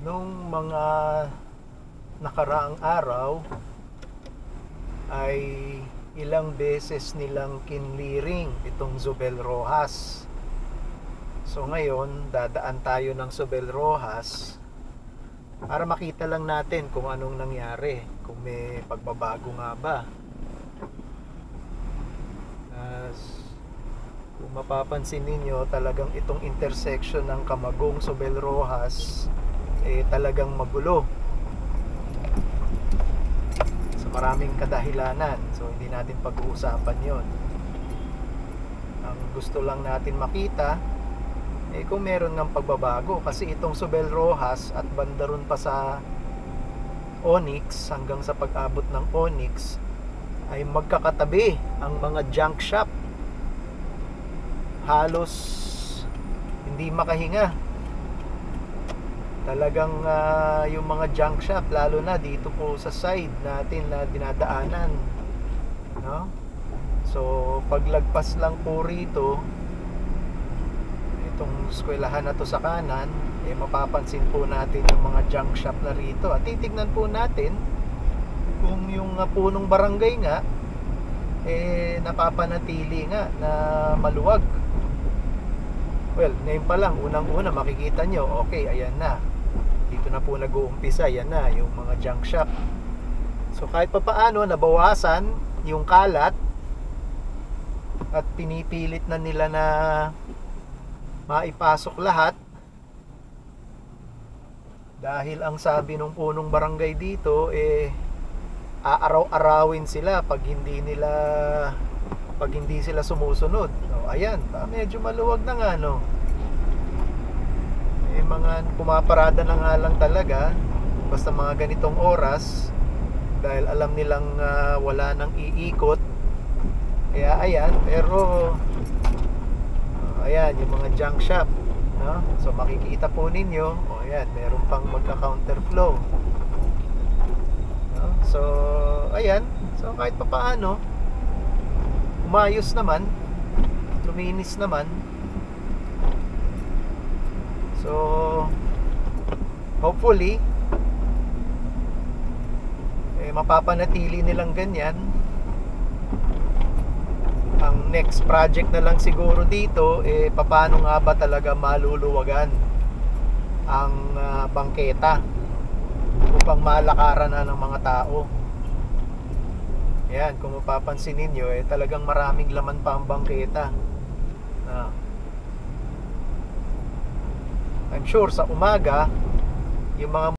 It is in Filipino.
Nung mga nakaraang araw ay ilang beses nilang kinliring itong Zobel Rojas. So ngayon, dadaan tayo ng Zobel Rojas para makita lang natin kung anong nangyari, kung may pagbabago nga ba. Kung mapapansin ninyo, talagang itong intersection ng Camagong Zobel Rojas talagang magulo sa maraming kadahilanan. So hindi natin pag-uusapan yon. Ang gusto lang natin makita kung meron ng pagbabago, kasi itong Zobel Rojas at banda ron pa sa Onyx hanggang sa pag-abot ng Onyx ay magkakatabi ang mga junk shop. Halos hindi makahinga. Talagang yung mga junk shop, lalo na dito po sa side natin na dinadaanan, no? So paglagpas lang po rito, itong eskwelahan na to sa kanan, mapapansin po natin yung mga junk shop na rito. At titignan po natin kung yung punong barangay nga napapanatili nga na maluwag. Well, ngayon pa lang, unang-una makikita nyo, okay, ayan na, dito na po nag-uumpisa, ayan na yung mga junk shop. So kahit pa paano nabawasan yung kalat at pinipilit na nila na maipasok lahat, dahil ang sabi nung punong barangay dito aaraw-arawin sila pag hindi sila sumusunod. So ayan, medyo maluwag na nga, no? Mga pumaparada na nga lang talaga basta mga ganitong oras, dahil alam nilang wala nang iikot. Kaya ayan, pero ayan yung mga junk shop, no? So makikita po ninyo, ayan, meron pang magka-counterflow, no? So ayan, so kahit pa paano umayos naman, luminis naman. So hopefully mapapanatili nilang ganyan. Ang next project na lang siguro dito paano nga ba talaga maluluwagan ang bangketa upang malakaran na ng mga tao. Ayan, kung mapapansin ninyo talagang maraming laman pa ang bangketa. I'm sure sa umaga yung mga